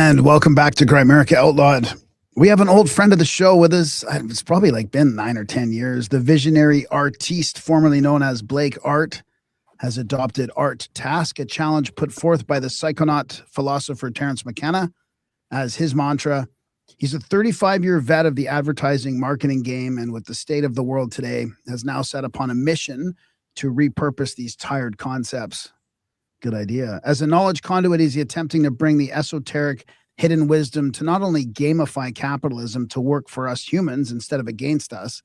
And welcome back to Grimerica Outlawed. We have an old friend of the show with us. It's probably like been 9 or 10 years. The visionary artiste, formerly known as Blake Art, has adopted Art Task, a challenge put forth by the psychonaut philosopher Terence McKenna as his mantra. He's a 35-year vet of the advertising marketing game, and with the state of the world today, has now set upon a mission to repurpose these tired concepts. Good idea. As a knowledge conduit, he's attempting to bring the esoteric hidden wisdom to not only gamify capitalism to work for us humans instead of against us,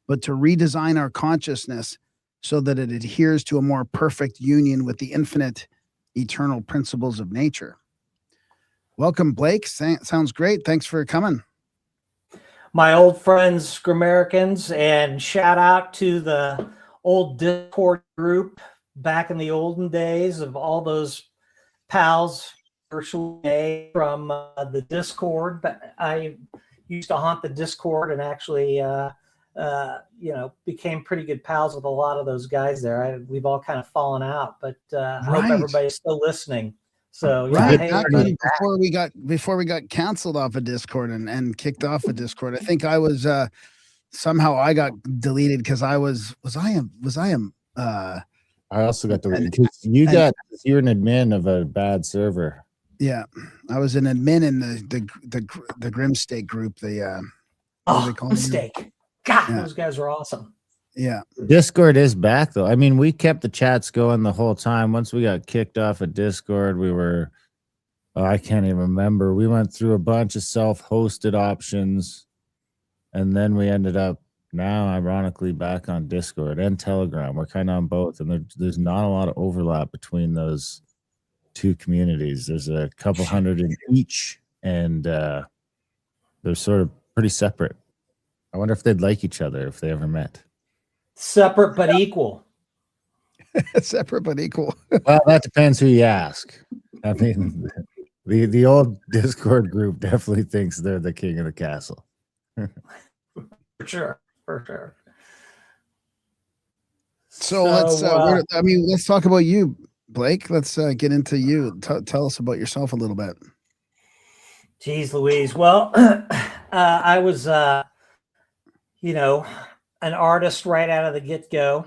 but to redesign our consciousness so that it adheres to a more perfect union with the infinite, eternal principles of nature. Welcome, Blake. Sounds great. Thanks for coming. My old friends, Gramericans, and shout out to the old Discord group back in the olden days of all those pals virtually from the Discord. But I used to haunt the Discord and actually, became pretty good pals with a lot of those guys there. We've all kind of fallen out, but I hope everybody's still listening. So yeah, right. Before we got canceled off of Discord and kicked off of Discord, I think I was somehow I got deleted because I also got deleted because you're an admin of a bad server. Yeah, I was an admin in the Grimstake group. Grimstake. God, those guys were awesome. Yeah. Discord is back though. I mean, we kept the chats going the whole time. Once we got kicked off of Discord, we were, I can't even remember. We went through a bunch of self-hosted options, and then we ended up now, ironically, back on Discord and Telegram. We're kind of on both, and there's not a lot of overlap between those two communities. There's a couple hundred in each, and they're sort of pretty separate. I wonder if they'd like each other if they ever met. Separate but equal. Separate but equal. Well, that depends who you ask. I mean, the old Discord group definitely thinks they're the king of the castle. For sure. So let's talk about you, Blake. Let's get into you. Tell us about yourself a little bit. Geez Louise. Well, I was an artist right out of the get-go,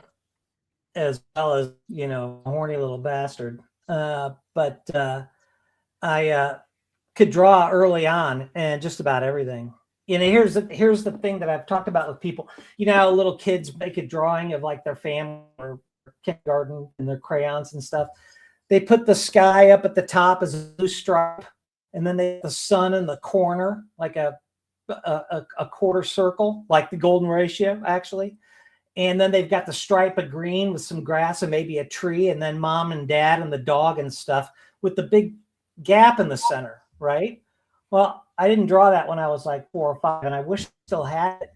as well as, a horny little bastard. But I could draw early on and just about everything. Here's the thing that I've talked about with people. You know how little kids make a drawing of like their family or kindergarten and their crayons and stuff. They put the sky up at the top as a blue stripe, and then they put the sun in the corner, like a quarter circle, like the golden ratio, actually. And then they've got the stripe of green with some grass and maybe a tree, and then mom and dad and the dog and stuff with the big gap in the center, right? Well, I didn't draw that when I was like 4 or 5, and I wish I still had it.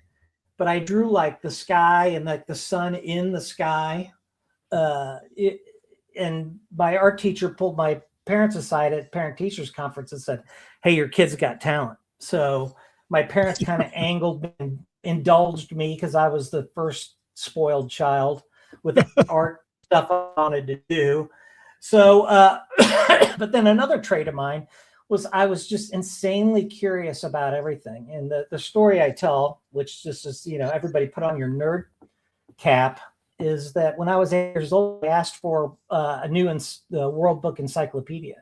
But I drew like the sky and like the sun in the sky. And my art teacher pulled my parents aside at parent-teachers conference and said, "Hey, your kid's got talent." So my parents kind of angled and indulged me because I was the first spoiled child with art stuff I wanted to do. So, but then another trait of mine was I was just insanely curious about everything. And the story I tell, which just is, everybody put on your nerd cap, is that when I was 8 years old, I asked for a new World Book Encyclopedia.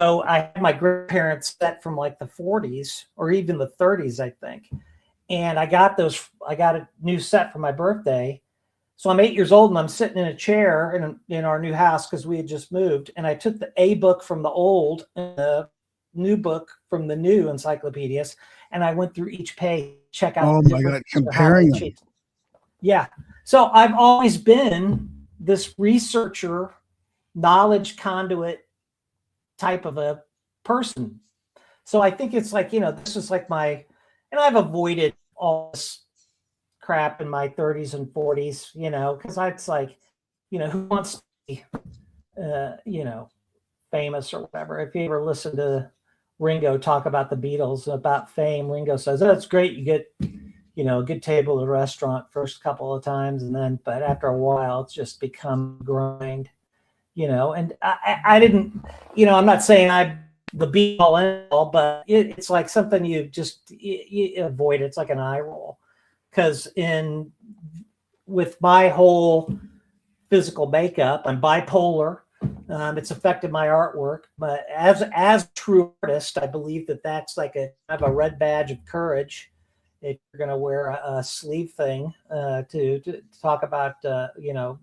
So I had my grandparents set from like the 40s or even the 30s, I think. And I got a new set for my birthday. So I'm 8 years old and I'm sitting in a chair in our new house because we had just moved. And I took the A book from the old and the new book from the new encyclopedias. And I went through each page, check out. Oh my God, comparing them. Yeah. So I've always been this researcher, knowledge conduit type of a person. So I think it's like, this is like and I've avoided all this crap in my 30s and 40s, because it's like, who wants to be, famous or whatever. If you ever listen to Ringo talk about the Beatles, about fame, Ringo says, "Oh, it's great. You get, a good table at a restaurant first couple of times. But after a while, it's just become grind." And I didn't, I'm not saying I the be all end all, but it's like something you just you avoid. It's like an eye roll, because with my whole physical makeup, I'm bipolar. It's affected my artwork, but as a true artist, I believe that's like kind of a red badge of courage. If you're going to wear a sleeve thing to talk about,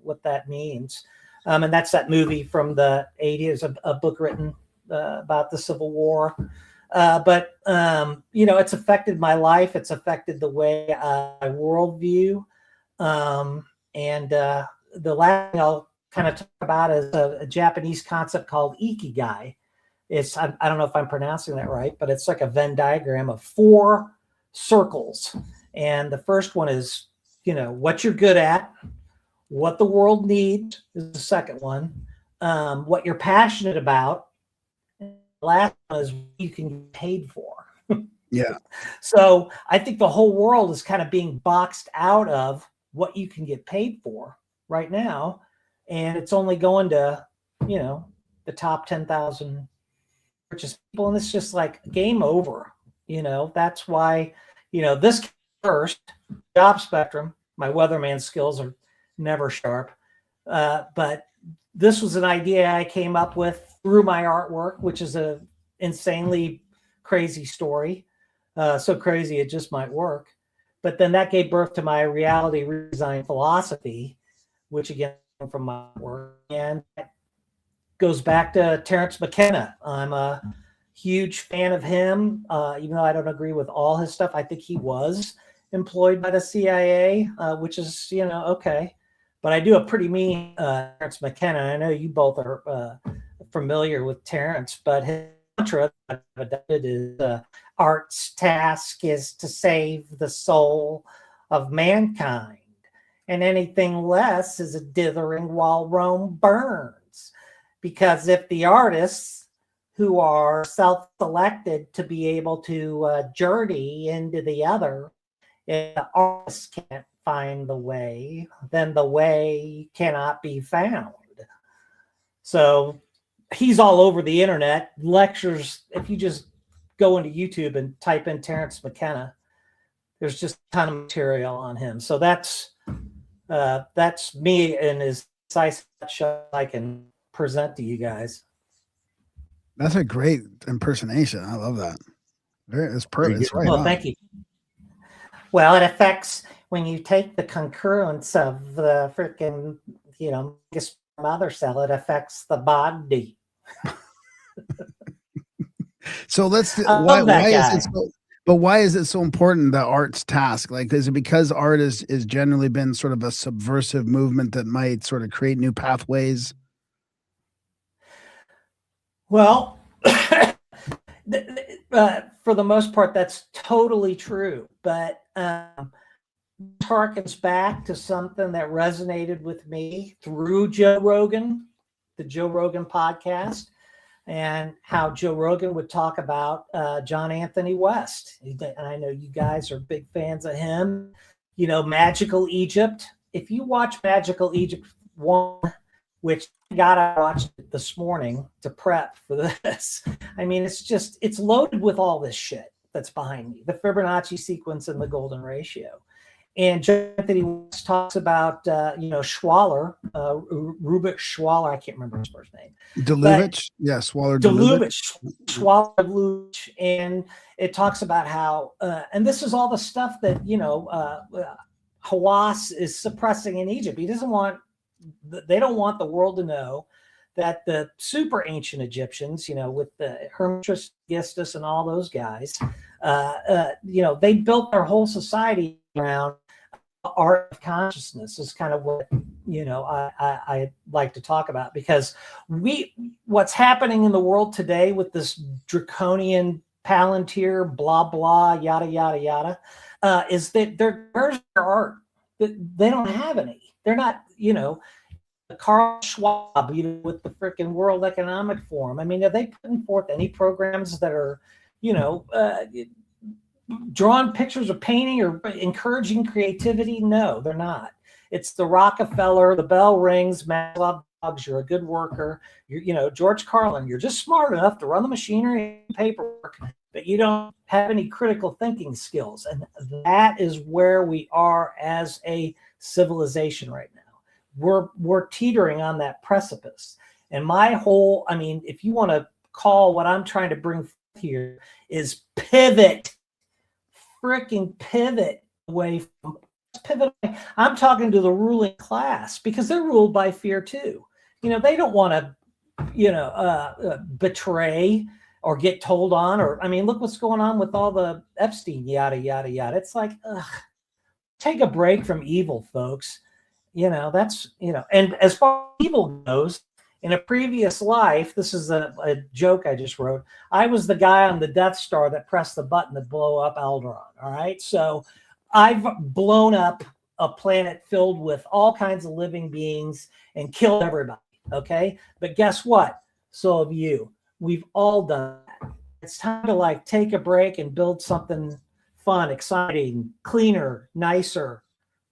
what that means. And that's that movie from the 80s, a book written about the Civil War. But it's affected my life. It's affected the way I worldview. And the last thing I'll kind of talk about is a Japanese concept called ikigai. I don't know if I'm pronouncing that right, but it's like a Venn diagram of 4 circles. And the first one is, what you're good at, what the world needs is the second one, what you're passionate about. And the last one is what you can get paid for. Yeah. So I think the whole world is kind of being boxed out of what you can get paid for right now. And it's only going to, the top 10,000 richest people. And it's just like game over. That's why, this first JobSpectrum, my weatherman skills are never sharp. But this was an idea I came up with through my artwork, which is a insanely crazy story. So crazy it just might work. But then that gave birth to my reality redesign philosophy, which again from my work, and that goes back to Terence McKenna. I'm a huge fan of him, even though I don't agree with all his stuff. I think he was employed by the CIA, which is okay. But I do a pretty mean Terence McKenna. I know you both are familiar with Terence, but his mantra that I've adopted is art's task is to save the soul of mankind, and anything less is a dithering while Rome burns. Because if the artists who are self-selected to be able to journey into the other, if the artists can't find the way, then the way cannot be found. So he's all over the internet, lectures. If you just go into YouTube and type in Terence McKenna, there's just a ton of material on him. So that's me and as concise show I can present to you guys. That's a great impersonation. I love that. It's perfect. It's right Well, on. thank you. Well, it affects when you take the concurrence of the freaking, mother cell, it affects the body. So why is it so important that art's task? Like, is it because art is generally been sort of a subversive movement that might sort of create new pathways? Well, for the most part, that's totally true. But harkens back to something that resonated with me through Joe Rogan, the Joe Rogan podcast, and how Joe Rogan would talk about John Anthony West. And I know you guys are big fans of him. Magical Egypt. If you watch Magical Egypt 1, which I watched it this morning to prep for this. I mean, it's loaded with all this shit that's behind me. The Fibonacci sequence and the golden ratio. And John Anthony West talks about, Schwaller, Rubik Schwaller. I can't remember his first name. Delubich? Yeah, Schwaller Delubich. Schwaller Delubich. And it talks about how, and this is all the stuff that, Hawass is suppressing in Egypt. They don't want the world to know that the super ancient Egyptians, with the Hermes Trismegistus and all those guys, they built their whole society around art of consciousness is kind of what, I like to talk about, because what's happening in the world today with this draconian Palantir, blah, blah, yada, yada, yada, is that where's their art? They don't have any. They're not, Carl Schwab, with the freaking World Economic Forum. I mean, are they putting forth any programs that are, drawing pictures or painting or encouraging creativity? No, they're not. It's the Rockefeller, the bell rings, Maslow dogs, you're a good worker, George Carlin, you're just smart enough to run the machinery and paperwork, but you don't have any critical thinking skills. And that is where we are as a civilization right now. We're teetering on that precipice. And if you want to call what I'm trying to bring here is pivot, freaking pivot away from pivot. I'm talking to the ruling class because they're ruled by fear too. They don't want to, betray or get told on, look what's going on with all the Epstein, yada, yada, yada. It's like, take a break from evil, folks. And as far as evil goes, in a previous life, this is a joke I just wrote, I was the guy on the Death Star that pressed the button to blow up Alderaan. All right. So I've blown up a planet filled with all kinds of living beings and killed everybody. Okay. But guess what? So have you. We've all done that. It's time to take a break and build something fun, exciting, cleaner, nicer,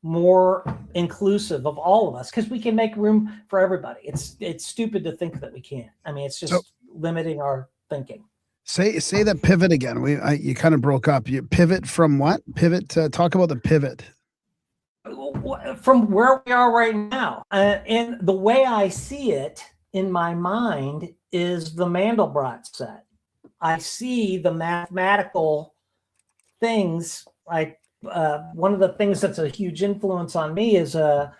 more inclusive of all of us, because we can make room for everybody. It's stupid to think that we can't. It's just limiting our thinking. Say that pivot again. You kind of broke up. You pivot from what? Pivot to talk about the pivot. From where we are right now. And the way I see it in my mind is the Mandelbrot set. I see the mathematical things. One of the things that's a huge influence on me is a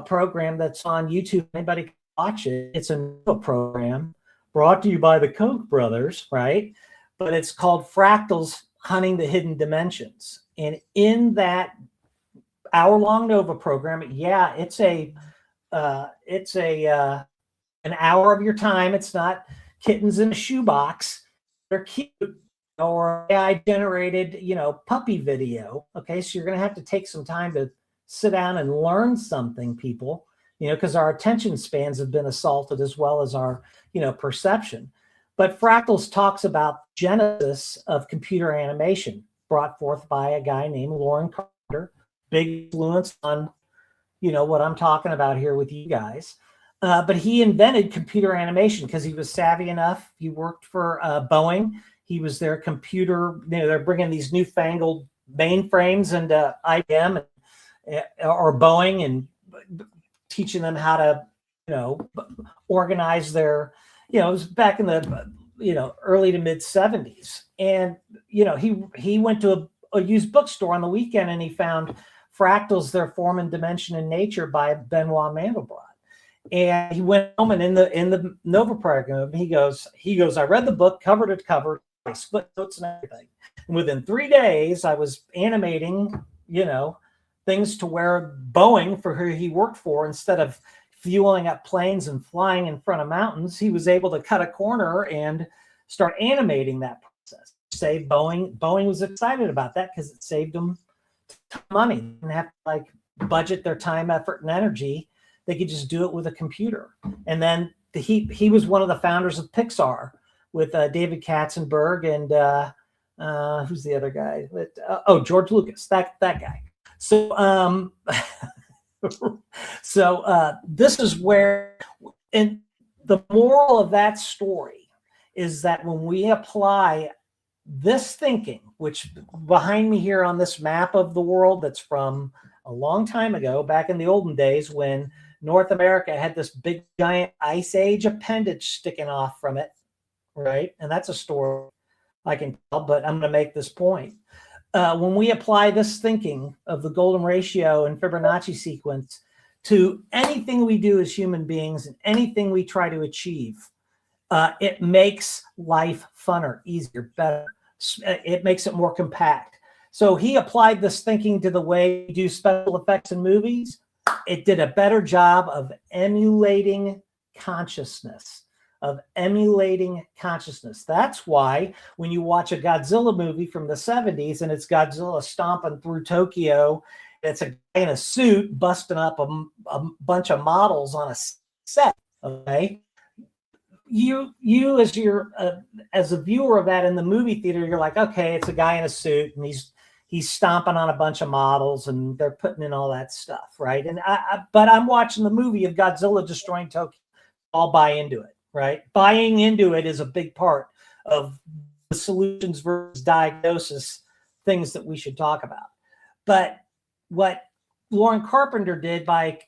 program that's on YouTube. Anybody can watch it. It's a new program brought to you by the Koch brothers, right? But it's called Fractals Hunting the Hidden Dimensions. And in that hour-long Nova program, it's an hour of your time. It's not kittens in a shoebox. They're cute. Or AI generated, puppy video. Okay, so you're going to have to take some time to sit down and learn something, people, because our attention spans have been assaulted as well as our, perception. But Fractals talks about genesis of computer animation brought forth by a guy named Lauren Carter, big influence on, what I'm talking about here with you guys. But he invented computer animation because he was savvy enough. He worked for Boeing. He was their computer. They're bringing these newfangled mainframes and IBM or Boeing and teaching them how to, organize their, it was back in the, early to mid 70s. And, he went to a used bookstore on the weekend and he found Fractals, Their Form and Dimension in Nature by Benoit Mandelbrot. And he went home and in the Nova program, he goes, I read the book cover to cover, footnotes and everything. And within 3 days, I was animating, things to where Boeing, for who he worked for, instead of fueling up planes and flying in front of mountains, he was able to cut a corner and start animating that process. Save Boeing. Boeing was excited about that because it saved them money. They didn't have to budget their time, effort, and energy. They could just do it with a computer. And then he was one of the founders of Pixar with David Katzenberg and who's the other guy? George Lucas, that guy. So this is where, and the moral of that story is that when we apply this thinking, which behind me here on this map of the world, that's from a long time ago, back in the olden days when North America had this big giant ice age appendage sticking off from it, right? And that's a story I can tell, but I'm going to make this point. When we apply this thinking of the golden ratio and Fibonacci sequence to anything we do as human beings and anything we try to achieve, it makes life funner, easier, better. It makes it more compact. So he applied this thinking to the way we do special effects in movies. It did a better job of emulating consciousness. That's why when you watch a Godzilla movie from the 70s and it's Godzilla stomping through Tokyo, it's a guy in a suit busting up a bunch of models on a set. Okay, you as a viewer of that in the movie theater, you're like, okay, it's a guy in a suit and he's stomping on a bunch of models and they're putting in all that stuff, right? And but I'm watching the movie of Godzilla destroying Tokyo. all buy into it, right? Buying into it is a big part of the solutions versus diagnosis things that we should talk about. But what Lauren Carpenter did by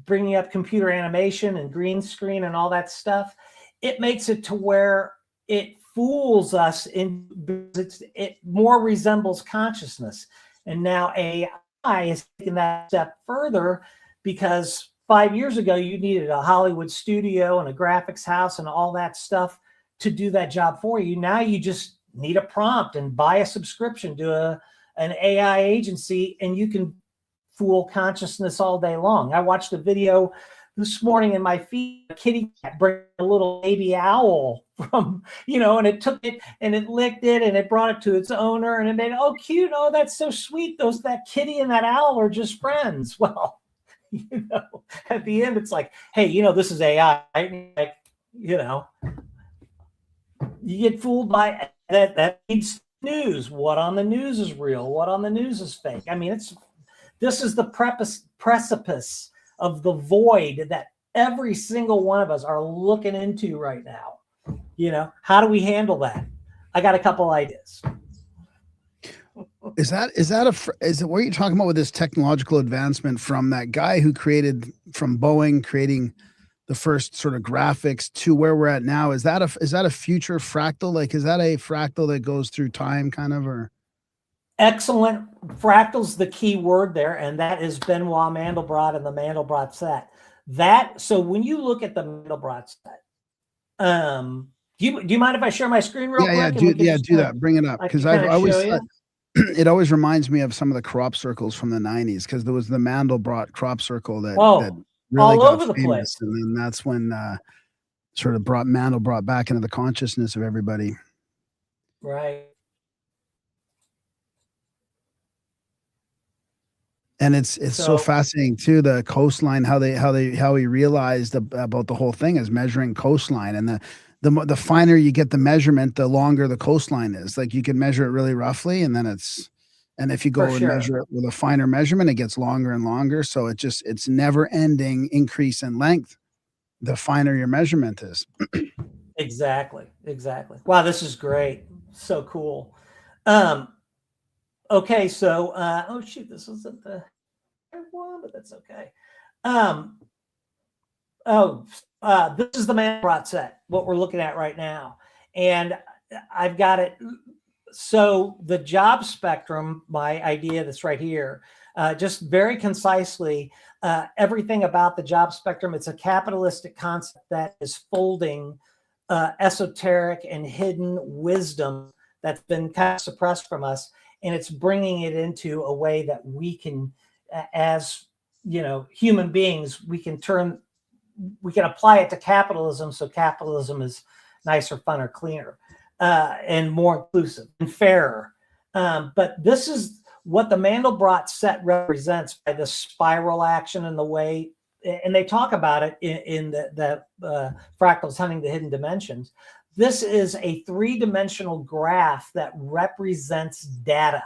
bringing up computer animation and green screen and all that stuff, it makes it to where it fools us it more resembles consciousness. And now AI is taking that step further, because 5 years ago you needed a Hollywood studio and a graphics house and all that stuff to do that job for you. Now you just need a prompt and buy a subscription to an AI agency, and you can fool consciousness all day long. I watched a video this morning in my feed, a kitty cat bring a little baby owl from, and it took it and it licked it and it brought it to its owner and it made, oh, cute. Oh, that's so sweet. That kitty and that owl are just friends. Well, at the end, it's like, hey, this is AI. Like, you get fooled by that. That needs news. What on the news is real? What on the news is fake? I mean, this is the precipice of the void that every single one of us are looking into right now. How do we handle that? I got a couple ideas. Is it what you're talking about with this technological advancement from that guy who created from Boeing creating the first sort of graphics to where we're at now? Is that a future fractal? Like, is that a fractal that goes through time kind of, or? Excellent. Fractal's the key word there, and that is Benoit Mandelbrot and the Mandelbrot set. So when you look at the Mandelbrot set, do you mind if I share my screen real quick? Do that. Bring it up, because I always it always reminds me of some of the crop circles from the 90s, because there was the Mandelbrot crop circle that really all got over the famous, place. and then that's when sort of Mandelbrot back into the consciousness of everybody. Right. And it's so fascinating too, the coastline, how he realized about the whole thing is measuring coastline, and the finer you get the measurement, the longer the coastline is. Like, you can measure it really roughly, and then if you go and measure it with a finer measurement, it gets longer and longer. So it's never ending increase in length, the finer your measurement is. Exactly. Wow, this is great. So cool. Okay, so oh shoot, this wasn't the right one, but that's okay. This is the Mandelbrot set, what we're looking at right now, and I've got it. So the TheJobSpectrum, my idea that's right here, just very concisely, everything about the TheJobSpectrum. It's a capitalistic concept that is folding esoteric and hidden wisdom that's been kind of suppressed from us, and it's bringing it into a way that we can, as human beings, we can apply it to capitalism, so capitalism is nicer, funner, cleaner, and more inclusive and fairer. But this is what the Mandelbrot set represents by the spiral action and the way, and they talk about it in the Fractals Hunting the Hidden Dimensions. This is a three-dimensional graph that represents data.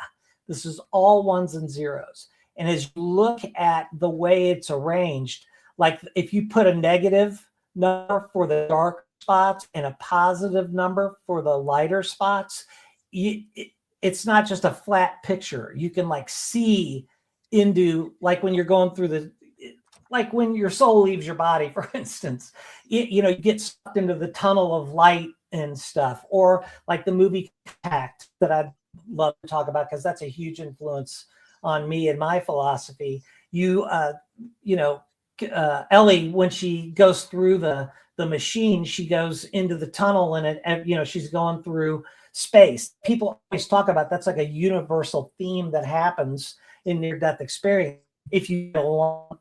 This is all ones and zeros. And as you look at the way it's arranged, like if you put a negative number for the dark spots and a positive number for the lighter spots, it's not just a flat picture. You can see into, like when you're going through like when your soul leaves your body, for instance, you get sucked into the tunnel of light and stuff, or like the movie Contact that I'd love to talk about, because that's a huge influence on me and my philosophy. Ellie, when she goes through the machine, she goes into the tunnel, and she's going through space. People always talk about that's like a universal theme that happens in near-death experience if you go along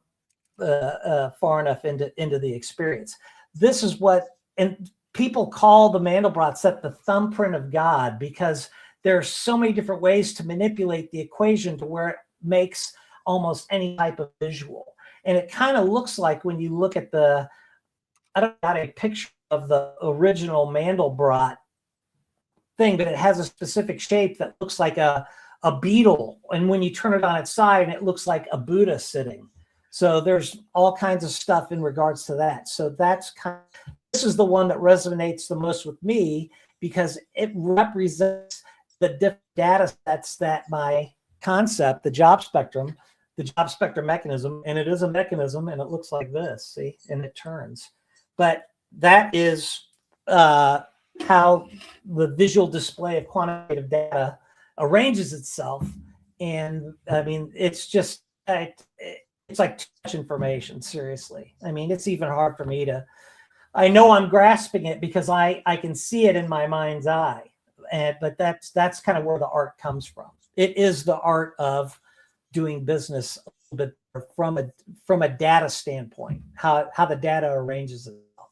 far enough into the experience. This is what, and people call the Mandelbrot set the thumbprint of God, because there are so many different ways to manipulate the equation to where it makes almost any type of visual. And it kind of looks like, when you look at I don't got a picture of the original Mandelbrot thing, but it has a specific shape that looks like a beetle. And when you turn it on its side, it looks like a Buddha sitting. So there's all kinds of stuff in regards to that. So this is the one that resonates the most with me because it represents the different data sets that my concept, the job spectrum mechanism, and it is a mechanism, and it looks like this, see, and it turns. But that is how the visual display of quantitative data arranges itself. And I mean, it's just, it's like too much information, seriously. I mean, it's even hard for me to, I know I'm grasping it because I can see it in my mind's eye. But that's kind of where the art comes from. It is the art of doing business, but from a data standpoint, how the data arranges itself.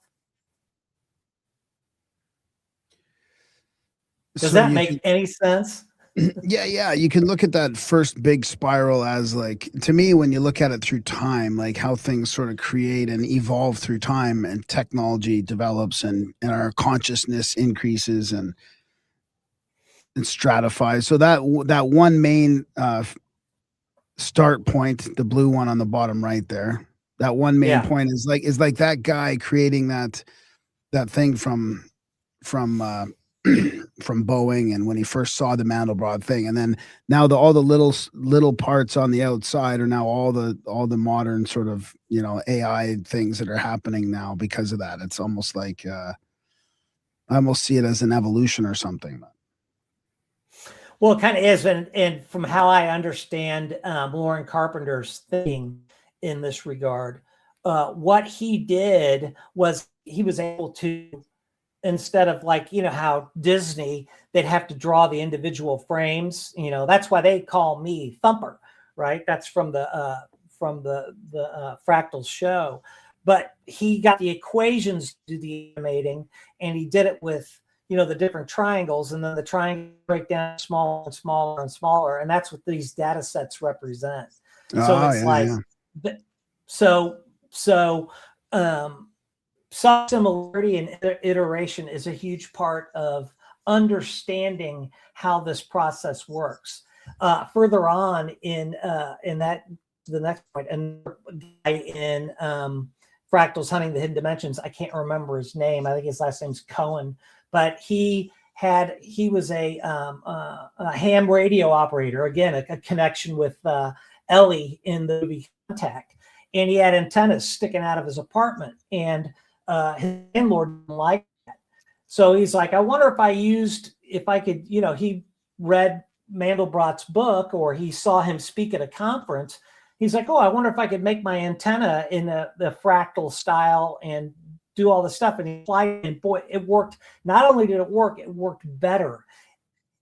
Does that make any sense? Yeah. You can look at that first big spiral as like, to me, when you look at it through time, like how things sort of create and evolve through time and technology develops and our consciousness increases and stratifies. So that one main start point, the blue one on the bottom right there, that one main point is like that guy creating that thing from Boeing, and when he first saw the Mandelbrot thing, and then now all the little parts on the outside are now all the modern sort of, you know, AI things that are happening now because of that. It's almost like I almost see it as an evolution or something. Well, it kind of is, and from how I understand Lauren Carpenter's thinking in this regard, what he did was he was able to, instead of like, you know, how Disney, they'd have to draw the individual frames, you know, that's why they call me Thumper, right? That's from the Fractals show. But he got the equations to do the animating, and he did it with, you know, the different triangles, and then the triangles break down smaller and smaller and smaller. And that's what these data sets represent. So it's some similarity and iteration is a huge part of understanding how this process works. Further on in that, the next point, and in Fractals Hunting the Hidden Dimensions, I can't remember his name. I think his last name's Cohen, but he was a ham radio operator. Again, a connection with Ellie in the movie Contact, and he had antennas sticking out of his apartment, and his landlord didn't like that. So he's like, I wonder if I could, you know, he read Mandelbrot's book, or he saw him speak at a conference. He's like, oh, I wonder if I could make my antenna in the fractal style and do all the stuff. And he applied it, and boy, it worked. Not only did it worked better.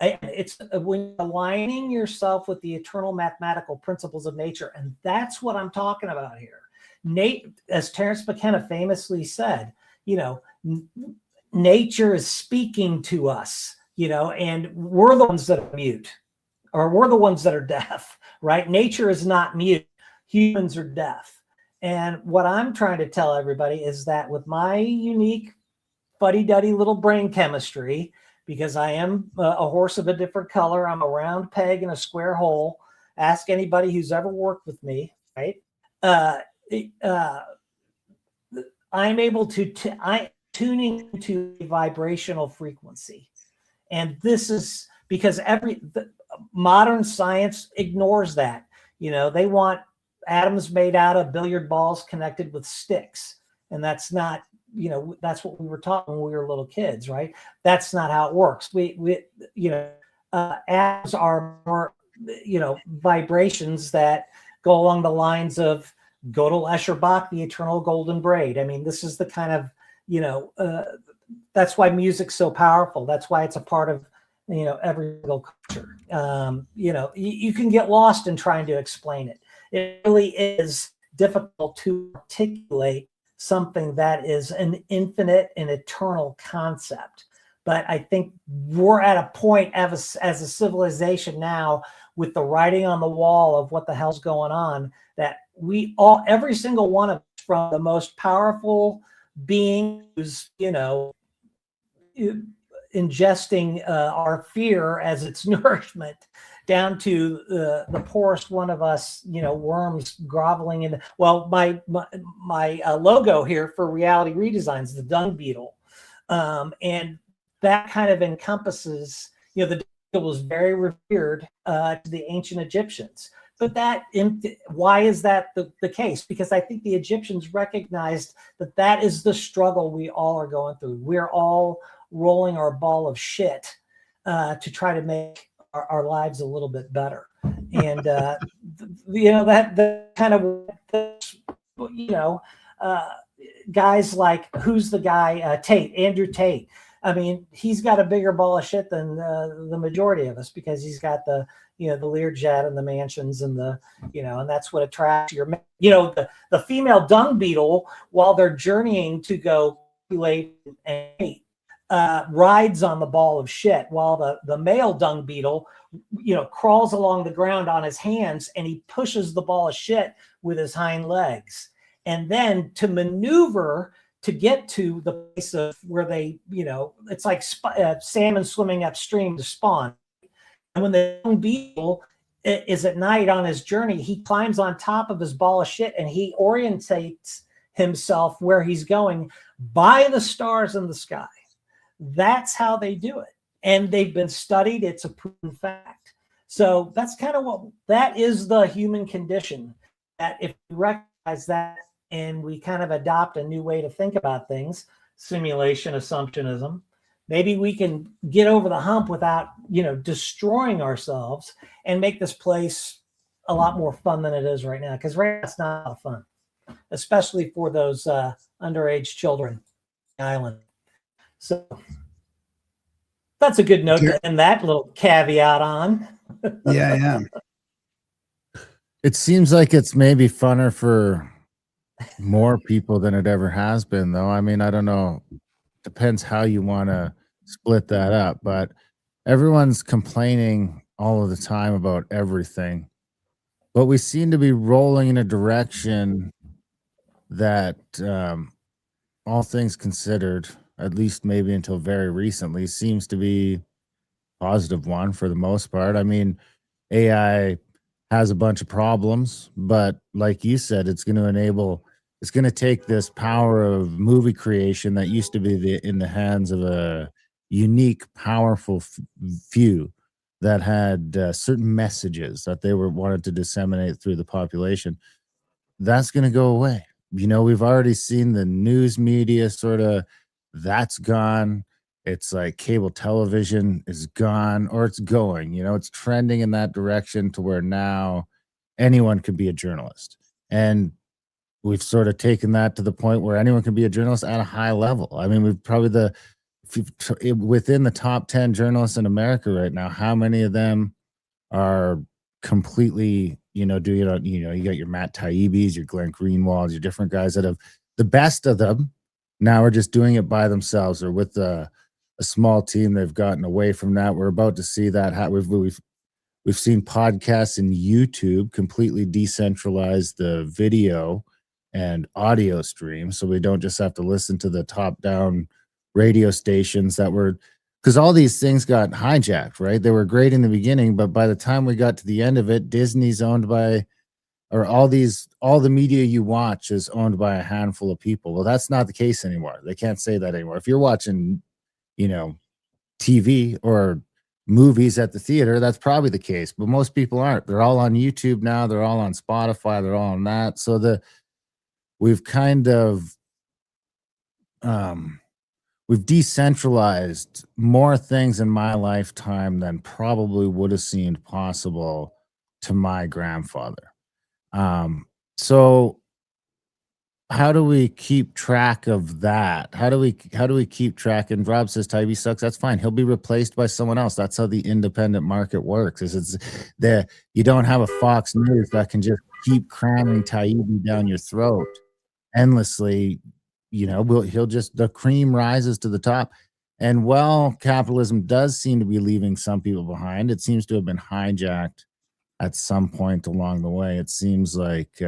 It's when you're aligning yourself with the eternal mathematical principles of nature. And that's what I'm talking about here. As Terence McKenna famously said, you know, nature is speaking to us, you know, and we're the ones that are mute, or we're the ones that are deaf, right? Nature is not mute. Humans are deaf. And what I'm trying to tell everybody is that with my unique fuddy-duddy little brain chemistry, because I am a horse of a different color, I'm a round peg in a square hole. Ask anybody who's ever worked with me, right? I'm able to, I'm tuning into a vibrational frequency. And this is because modern science ignores that. You know, they want atoms made out of billiard balls connected with sticks. And that's not, you know, that's what we were taught when we were little kids, right? That's not how it works. We you know, atoms are more, you know, vibrations that go along the lines of Gödel, Escher, Bach, the eternal golden braid. I mean, this is the kind of, you know, that's why music's so powerful. That's why it's a part of, you know, every single culture. You know, you can get lost in trying to explain it. It really is difficult to articulate something that is an infinite and eternal concept. But I think we're at a point as a civilization now, with the writing on the wall of what the hell's going on, that every single one of us, from the most powerful being who's, you know, ingesting our fear as its nourishment, down to the poorest one of us, worms groveling in. Well, my logo here for Reality Redesign is the dung beetle, and that kind of encompasses, the beetle was very revered to the ancient Egyptians. But why is that the case? Because I think the Egyptians recognized that is the struggle we all are going through. We're all rolling our ball of shit to try to make our lives a little bit better. And, that kind of, guys like, who's the guy, Andrew Tate. I mean, he's got a bigger ball of shit than the majority of us, because he's got the Learjet and the mansions and and that's what attracts the female dung beetle, while they're journeying to go populate and mate, rides on the ball of shit, while the male dung beetle, crawls along the ground on his hands, and he pushes the ball of shit with his hind legs. And then to maneuver to get to the place of where they, it's like salmon swimming upstream to spawn. And when the young beetle is at night on his journey, he climbs on top of his ball of shit, and he orientates himself where he's going by the stars in the sky. That's how they do it. And they've been studied. It's a proven fact. So that's kind of that is the human condition, that if we recognize that and we kind of adopt a new way to think about things, simulation, assumptionism, maybe we can get over the hump without, destroying ourselves, and make this place a lot more fun than it is right now. Because right now it's not a lot of fun, especially for those underage children on the island. So that's a good note to end that little caveat on. Yeah. It seems like it's maybe funner for more people than it ever has been, though. I mean, I don't know. Depends how you want to split that up, but everyone's complaining all of the time about everything. But we seem to be rolling in a direction that, all things considered, at least maybe until very recently, seems to be a positive one for the most part. I mean, AI has a bunch of problems, but like you said, it's going to take this power of movie creation that used to be in the hands of a unique, powerful few that had certain messages that they wanted to disseminate through the population. That's going to go away. We've already seen the news media that's gone. It's like cable television is gone, or it's going, it's trending in that direction to where now anyone could be a journalist. And we've sort of taken that to the point where anyone can be a journalist at a high level. I mean, we've probably within the top 10 journalists in America right now, how many of them are completely, you got your Matt Taibbi's, your Glenn Greenwalds, your different guys that have, the best of them now are just doing it by themselves or with a small team. They've gotten away from that. We're about to see that. We've seen podcasts and YouTube completely decentralize the video and audio stream, so we don't just have to listen to the top-down radio stations because all these things got hijacked, right? They were great in the beginning, but by the time we got to the end of it, Disney's owned by, or all the media you watch is owned by a handful of people. Well, that's not the case anymore. They can't say that anymore. If you're watching, TV or movies at the theater, that's probably the case, but most people aren't. They're all on YouTube now. They're all on Spotify. They're all on that. So we've kind of, we've decentralized more things in my lifetime than probably would have seemed possible to my grandfather. So how do we keep track of that? How do we keep track? And Rob says Taibbi sucks. That's fine. He'll be replaced by someone else. That's how the independent market works. You don't have a Fox News that can just keep cramming Taibbi down your throat endlessly. The cream rises to the top. And while capitalism does seem to be leaving some people behind, it seems to have been hijacked at some point along the way. It seems like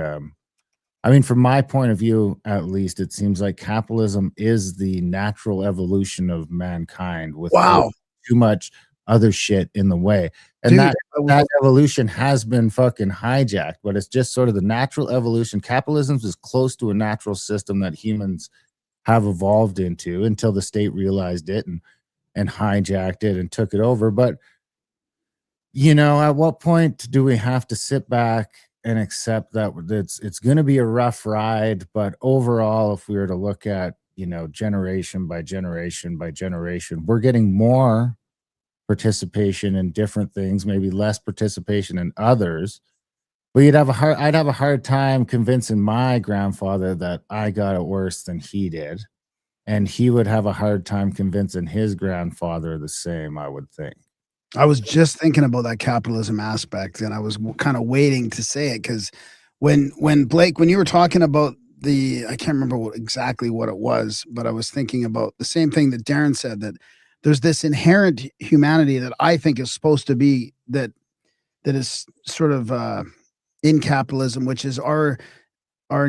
I mean, from my point of view, at least, it seems like capitalism is the natural evolution of mankind with Wow, too much other shit in the way. And dude. that evolution has been fucking hijacked, but it's just sort of the natural evolution. Capitalism is close to a natural system that humans have evolved into until the state realized it and hijacked it and took it over. But, you know, at what point do we have to sit back and accept that it's going to be a rough ride? But overall, if we were to look at, you know, generation by generation by generation, we're getting more participation in different things, maybe less participation in others. But I'd have a hard time convincing my grandfather that I got it worse than he did. And he would have a hard time convincing his grandfather the same, I would think. I was just thinking about that capitalism aspect, and I was kind of waiting to say it because when Blake, when you were talking about I can't remember exactly what it was, but I was thinking about the same thing that Darren said, that there's this inherent humanity that I think is supposed to be that is sort of in capitalism, which is our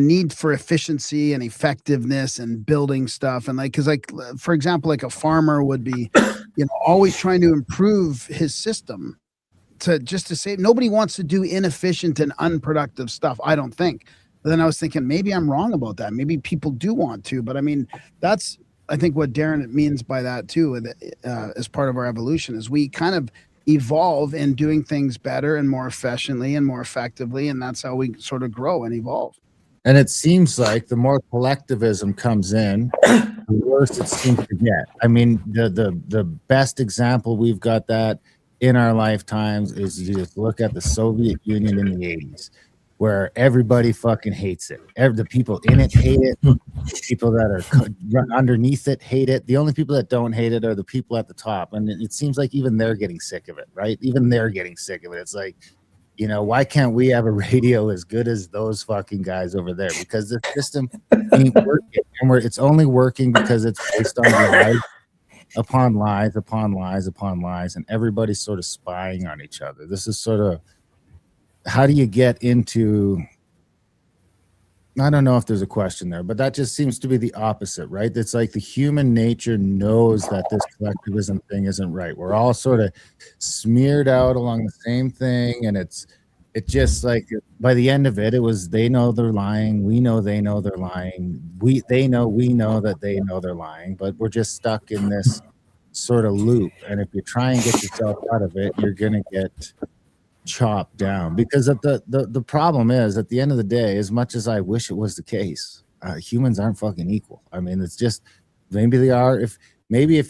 need for efficiency and effectiveness and building stuff. And like, cause like, for example, like a farmer would be, you know, always trying to improve his system to say, nobody wants to do inefficient and unproductive stuff, I don't think. But then I was thinking, maybe I'm wrong about that. Maybe people do want to, but I mean, that's, I think what Darren means by that too, as part of our evolution, is we kind of evolve in doing things better and more efficiently and more effectively. And that's how we sort of grow and evolve. And it seems like the more collectivism comes in, the worse it seems to get. I mean, the best example we've got that in our lifetimes is you just look at the Soviet Union in the 80s, where everybody fucking hates it. The people in it hate it. The people that are underneath it hate it. The only people that don't hate it are the people at the top. And it seems like even they're getting sick of it, right? Even they're getting sick of it. It's like, you know, why can't we have a radio as good as those fucking guys over there? Because the system ain't working. And it's only working because it's based on lies upon lies upon lies upon lies. And everybody's sort of spying on each other. This is sort of, how do you get into, I don't know if there's a question there, but that just seems to be the opposite, right? It's like the human nature knows that this collectivism thing isn't right. We're all sort of smeared out along the same thing. And it just like, by the end of it, it was, they know they're lying. We know they know they're lying. We know that they know they're lying, but we're just stuck in this sort of loop. And if you try and get yourself out of it, you're going to get chopped down. Because the problem is, at the end of the day, as much as I wish it was the case, humans aren't fucking equal. I mean, it's just, maybe they are. If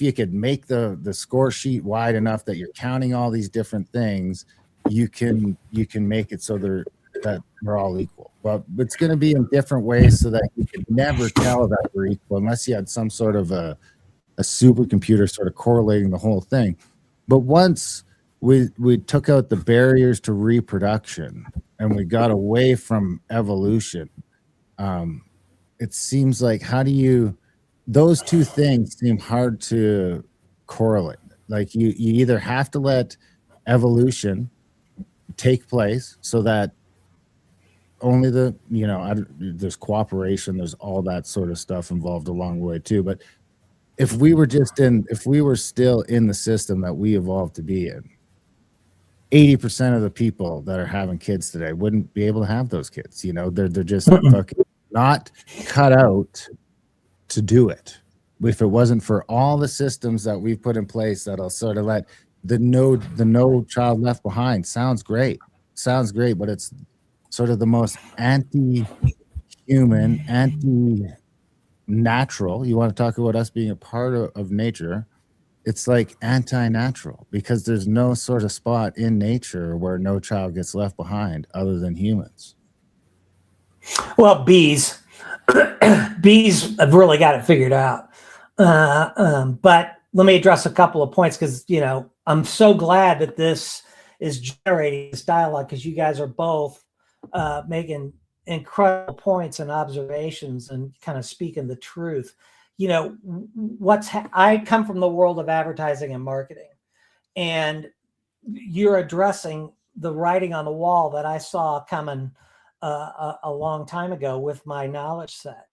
you could make the score sheet wide enough that you're counting all these different things, you can make it so that we're all equal. But it's going to be in different ways so that you can never tell that we're equal unless you had some sort of a supercomputer sort of correlating the whole thing. But once we took out the barriers to reproduction and we got away from evolution, it seems like, those two things seem hard to correlate. Like you either have to let evolution take place so that only there's cooperation, there's all that sort of stuff involved along the way too. But if we were still in the system that we evolved to be in, 80% of the people that are having kids today wouldn't be able to have those kids. You know, they're just fucking not cut out to do it. If it wasn't for all the systems that we've put in place that'll sort of let the no child left behind sounds great, but it's sort of the most anti-human, anti-natural. You want to talk about us being a part of nature? It's like anti-natural, because there's no sort of spot in nature where no child gets left behind other than humans. Well, bees have really got it figured out. But let me address a couple of points, because, you know, I'm so glad that this is generating this dialogue, because you guys are both making incredible points and observations and kind of speaking the truth. You know, I come from the world of advertising and marketing, and you're addressing the writing on the wall that I saw coming a long time ago with my knowledge set.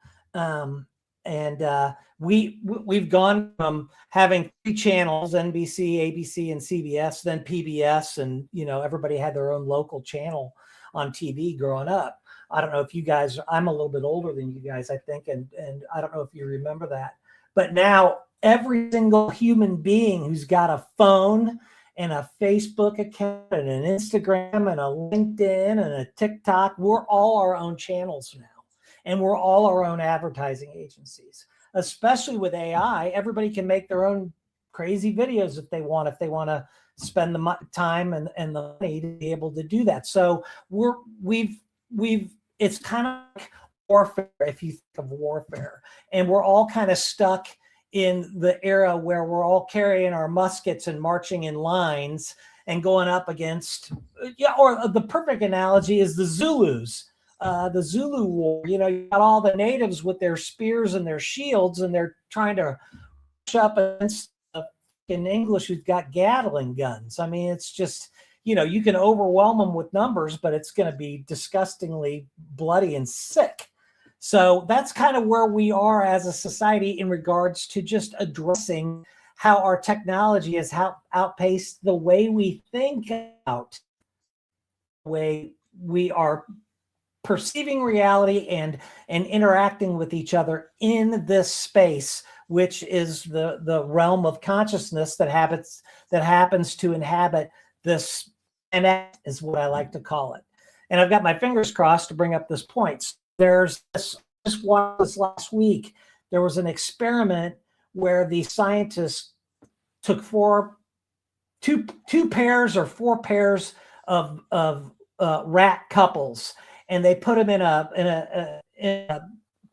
We've gone from having 3 channels, NBC, ABC, and CBS, then PBS, and everybody had their own local channel on TV growing up. I don't know if you guys, I'm a little bit older than you guys, I think, and I don't know if you remember that. But now every single human being who's got a phone and a Facebook account and an Instagram and a LinkedIn and a TikTok, we're all our own channels now. And we're all our own advertising agencies. Especially with AI, everybody can make their own crazy videos if they want to spend the time and the money to be able to do that. So it's kind of like warfare, if you think of warfare, and we're all kind of stuck in the era where we're all carrying our muskets and marching in lines and going up against, or the perfect analogy is the Zulus. The Zulu War, you got all the natives with their spears and their shields, and they're trying to rush up against in English who's got Gatling guns. I mean, it's just, you can overwhelm them with numbers, but it's going to be disgustingly bloody and sick. So that's kind of where we are as a society in regards to just addressing how our technology has outpaced the way we think out, the way we are perceiving reality and interacting with each other in this space, which is the realm of consciousness that happens to inhabit this planet, is what I like to call it. And I've got my fingers crossed to bring up this point. There's this last week, there was an experiment where the scientists took 4 pairs of rat couples, and they put them in a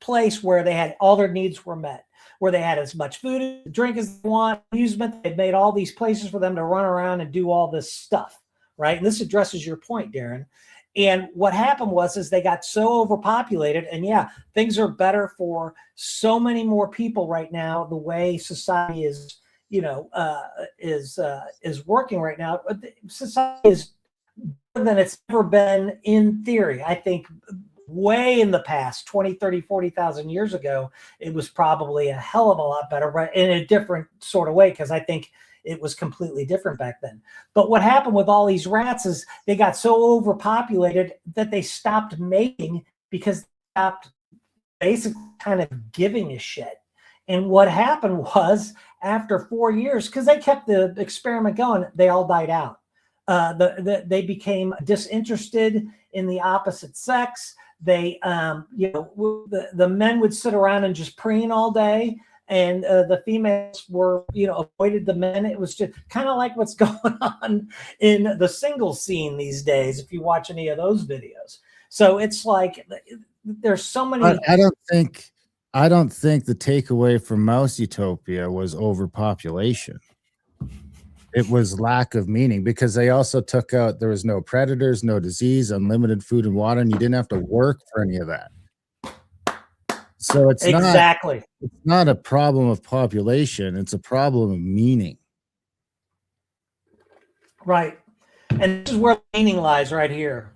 place where they had all their needs were met, where they had as much food and drink as they want, amusement. They made all these places for them to run around and do all this stuff, right? And this addresses your point, Darren. And what happened was they got so overpopulated, and yeah, things are better for so many more people right now. The way society is, is working right now. Society is better than it's ever been in theory. I think way in the past, 20, 30, 40,000 years ago, it was probably a hell of a lot better, right? In a different sort of way, because I think it was completely different back then. But what happened with all these rats is they got so overpopulated that they stopped mating, because they stopped basically kind of giving a shit. And what happened was, after 4 years, because they kept the experiment going, they all died out. They became disinterested in the opposite sex. They, the men would sit around and just preen all day, and the females were, avoided the men. It was just kind of like what's going on in the single scene these days, if you watch any of those videos. So it's like there's so many. I don't think the takeaway from Mouse Utopia was overpopulation. It was lack of meaning, because they also took out, there was no predators, no disease, unlimited food and water, and you didn't have to work for any of that. So it's not a problem of population, it's a problem of meaning. Right. And this is where meaning lies, right here.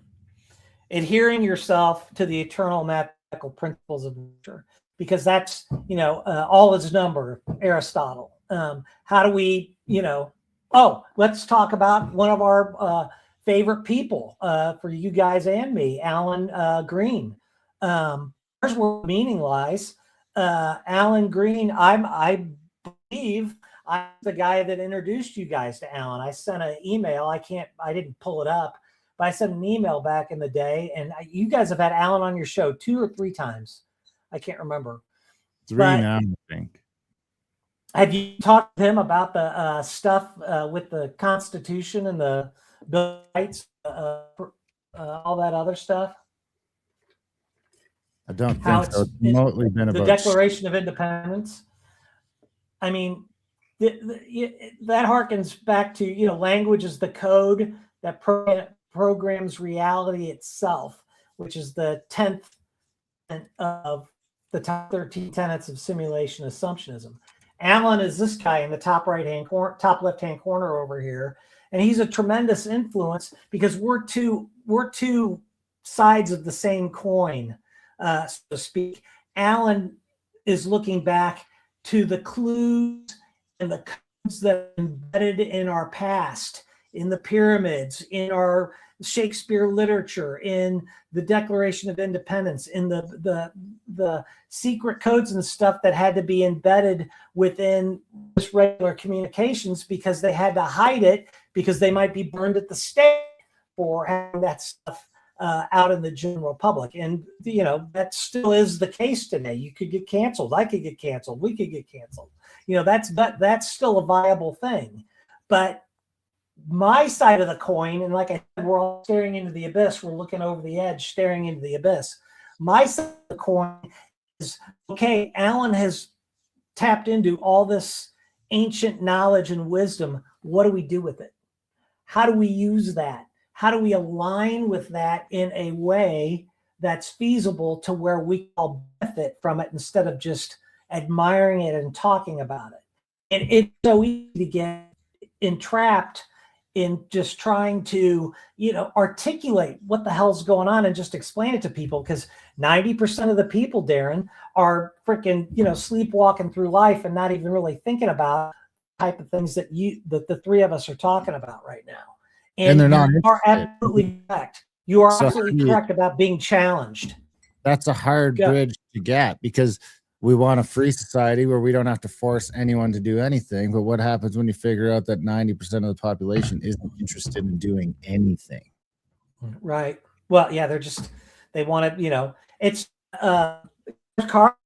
Adhering yourself to the eternal mathematical principles of nature, because that's, all is number, Aristotle. How do we, let's talk about one of our favorite people for you guys and me, Alan Green. There's where meaning lies. Alan Green, I believe I'm the guy that introduced you guys to Alan. I sent an email. I didn't pull it up, but I sent an email back in the day, and you guys have had Alan on your show 2 or 3 times. I can't remember. 3 now, I think. Have you talked to him about the stuff with the Constitution and the Bill of Rights, all that other stuff? I don't think so. It's mostly been about the Declaration of Independence. I mean, that harkens back to, language is the code that programs reality itself, which is the 10th of the top 13 tenets of simulation assumptionism. Alan is this guy in the top left-hand corner over here, and he's a tremendous influence, because we're too sides of the same coin, so to speak. Alan is looking back to the clues and the codes that are embedded in our past, in the pyramids, in our Shakespeare literature, in the Declaration of Independence, in the secret codes and stuff that had to be embedded within just regular communications because they had to hide it because they might be burned at the stake for having that stuff out in the general public. And, you know, that still is the case today. You could get canceled. I could get canceled. We could get canceled. You know, that's still a viable thing. But my side of the coin, and like I said, we're all staring into the abyss. We're looking over the edge, staring into the abyss. My side of the coin is, okay, Alan has tapped into all this ancient knowledge and wisdom. What do we do with it? How do we use that? How do we align with that in a way that's feasible to where we all benefit from it instead of just admiring it and talking about it? And it's so easy to get entrapped in just trying to, you know, articulate what the hell's going on and just explain it to people, because 90% of the people, Darren, are freaking, you know, sleepwalking through life and not even really thinking about the type of things that the three of us are talking about right now. And they're not you are absolutely correct. You are So absolutely correct about being challenged. That's a hard bridge to get, because we want a free society where we don't have to force anyone to do anything. But what happens when you figure out that 90% of the population isn't interested in doing anything? Right. Well, yeah, they want to, you know, it's car.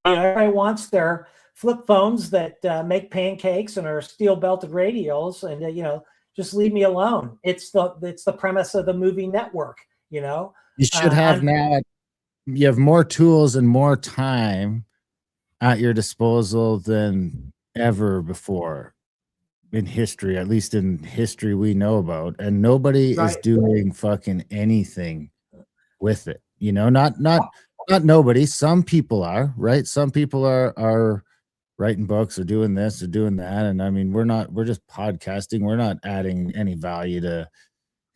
You know, everybody wants their flip phones that make pancakes and are steel belted radios, and you know, just leave me alone. It's the premise of the movie Network. You know, you should have now. You have more tools and more time at your disposal than ever before in history, at least in history we know about, and nobody is doing fucking anything with it. You know, not nobody. Some people are, right? Some people are writing books or doing this or doing that. And I mean, we're just podcasting. We're not adding any value to,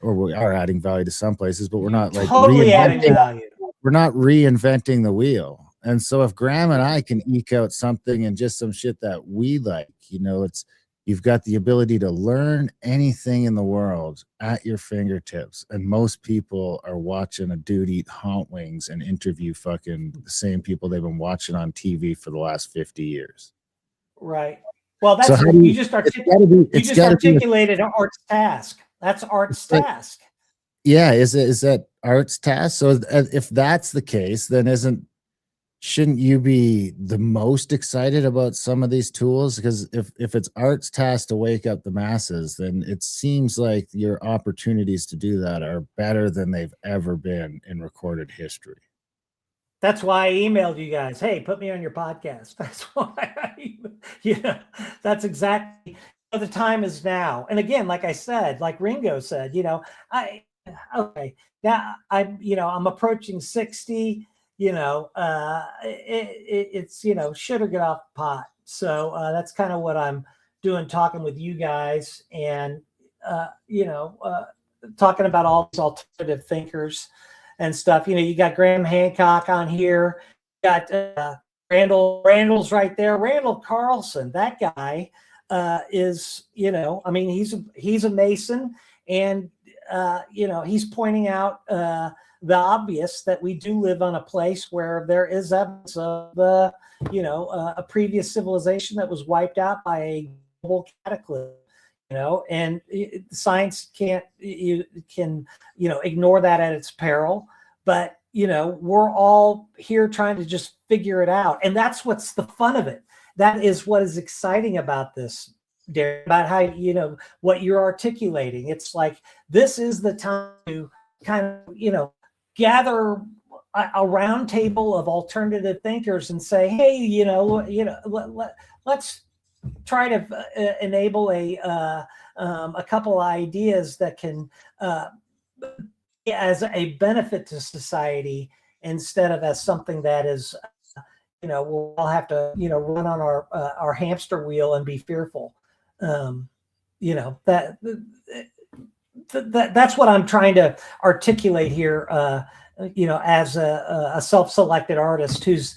or we are adding value to some places, but we're not like totally adding value. We're not reinventing the wheel. And so if Graham and I can eke out something and just some shit that we like, you know, you've got the ability to learn anything in the world at your fingertips. And most people are watching a dude eat hot wings and interview fucking the same people they've been watching on TV for the last 50 years. Right. Well, that's, so you just articulated Art's task. That's Art's task. Yeah. Is that Art's task? So if that's the case, then shouldn't you be the most excited about some of these tools? Because if it's Art's task to wake up the masses, then it seems like your opportunities to do that are better than they've ever been in recorded history. That's why I emailed you guys. Hey, put me on your podcast. That's why that's exactly, the time is now. And again, like I said, like Ringo said, you know, I'm approaching 60. You know, it's, you know, shit or get off the pot. So that's kind of what I'm doing, talking with you guys and, talking about all these alternative thinkers and stuff. You know, you got Graham Hancock on here. You got Randall's right there. Randall Carlson, that guy is, you know, I mean, he's a Mason, and, he's pointing out the obvious that we do live on a place where there is evidence of a previous civilization that was wiped out by a global cataclysm, you know, and science can ignore that at its peril. But, you know, we're all here trying to just figure it out. And that's what's the fun of it. That is what is exciting about this, Darren, about how, you know, what you're articulating. It's like, this is the time to kind of, you know, gather a round table of alternative thinkers and say, hey, let's try to enable a couple of ideas that can as a benefit to society, instead of as something that is, we'll all have to, run on our hamster wheel and be fearful. That's what I'm trying to articulate here, as a self-selected artist who's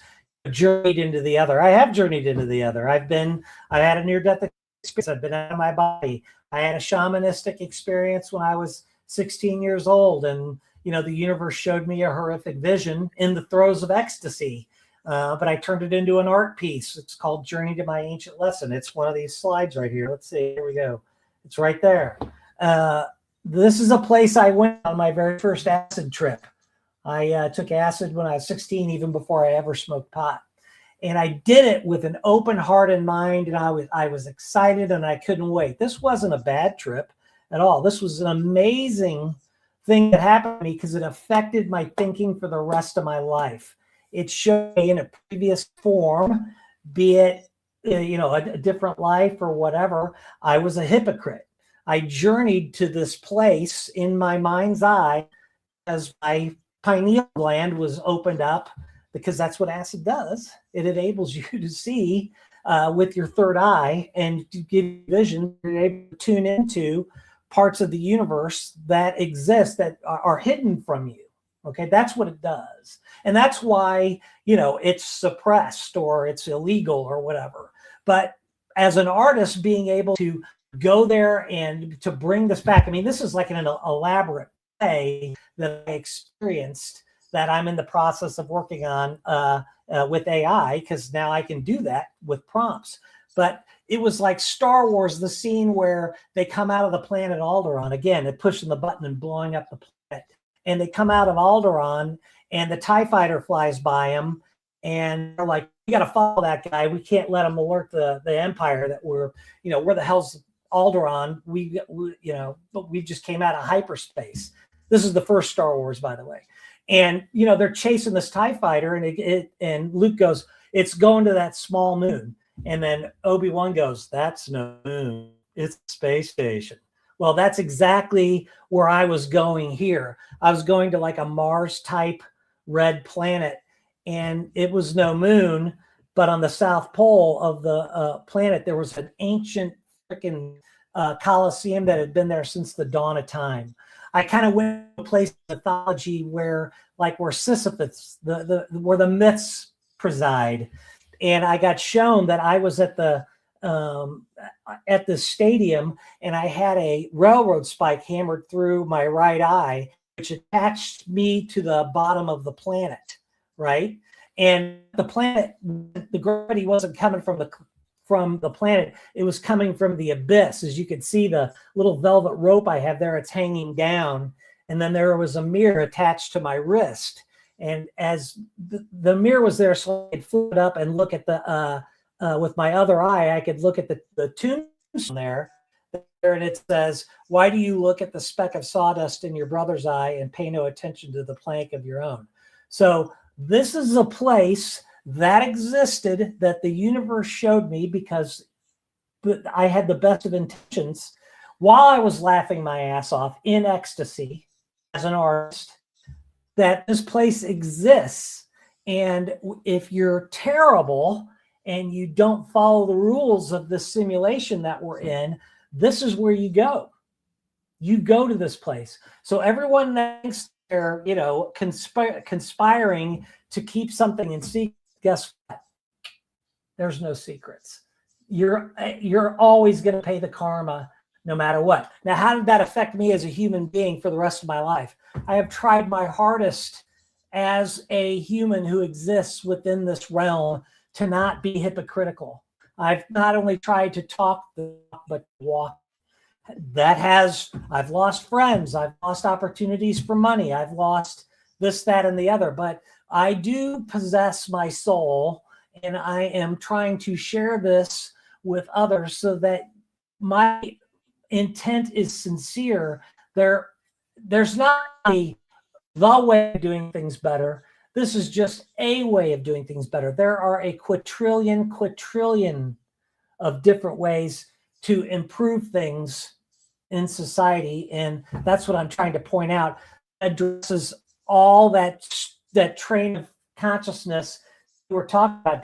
journeyed into the other. I have journeyed into the other. I had a near-death experience. I've been out of my body. I had a shamanistic experience when I was 16 years old, and the universe showed me a horrific vision in the throes of ecstasy. But I turned it into an art piece. It's called Journey to My Ancient Lesson. It's one of these slides right here. Let's see. Here we go. It's right there. This is a place I went on my very first acid trip. I took acid when I was 16, even before I ever smoked pot. And I did it with an open heart and mind, and I was excited, and I couldn't wait. This wasn't a bad trip at all. This was an amazing thing that happened to me because it affected my thinking for the rest of my life. It showed me in a previous form, be it a different life or whatever, I was a hypocrite. I journeyed to this place in my mind's eye as my pineal gland was opened up, because that's what acid does. It enables you to see with your third eye and to give you vision. You're able to tune into parts of the universe that exist that are hidden from you. Okay, that's what it does. And that's why, it's suppressed or it's illegal or whatever. But as an artist, being able to go there and to bring this back, this is like an elaborate way that I experienced that I'm in the process of working on with AI, because now I can do that with prompts. But it was like Star Wars, the scene where they come out of the planet Alderaan. Again, they're pushing the button and blowing up the planet. And they come out of Alderaan, and the TIE fighter flies by them. And they're like, we got to follow that guy. We can't let him alert the Empire that we're, where the hell's Alderaan? But we just came out of hyperspace. This is the first Star Wars, by the way. And, they're chasing this TIE fighter, and Luke goes, it's going to that small moon. And then Obi-Wan goes, that's no moon, it's a space station. Well, that's exactly where I was going here. I was going to like a Mars-type red planet, and it was no moon, but on the South Pole of the planet, there was an ancient freaking Colosseum that had been there since the dawn of time. I kind of went to a place in mythology where Sisyphus, where the myths preside. And I got shown that I was at the stadium, and I had a railroad spike hammered through my right eye, which attached me to the bottom of the planet, right? And the planet, the gravity wasn't coming from the planet, it was coming from the abyss. As you can see, the little velvet rope I have there, it's hanging down. And then there was a mirror attached to my wrist. And as the mirror was there, so I could flip it up and look at the, with my other eye, I could look at the tombstone there, and it says, why do you look at the speck of sawdust in your brother's eye and pay no attention to the plank of your own? So this is a place that existed that the universe showed me because I had the best of intentions while I was laughing my ass off in ecstasy as an artist, that this place exists. And if you're terrible and you don't follow the rules of the simulation that we're in, this is where you go. You go to this place. So everyone thinks they're, conspiring to keep something in secret. Guess what? There's no secrets. You're always going to pay the karma no matter what. Now, how did that affect me as a human being for the rest of my life? I have tried my hardest as a human who exists within this realm to not be hypocritical. I've not only tried to talk the talk, but walk. I've lost friends. I've lost opportunities for money. I've lost this, that, and the other. But I do possess my soul, and I am trying to share this with others so that my intent is sincere. There's not the way of doing things better. This is just a way of doing things better. There are a quadrillion of different ways to improve things in society. And that's what I'm trying to point out. Addresses all that train of consciousness we're talking about.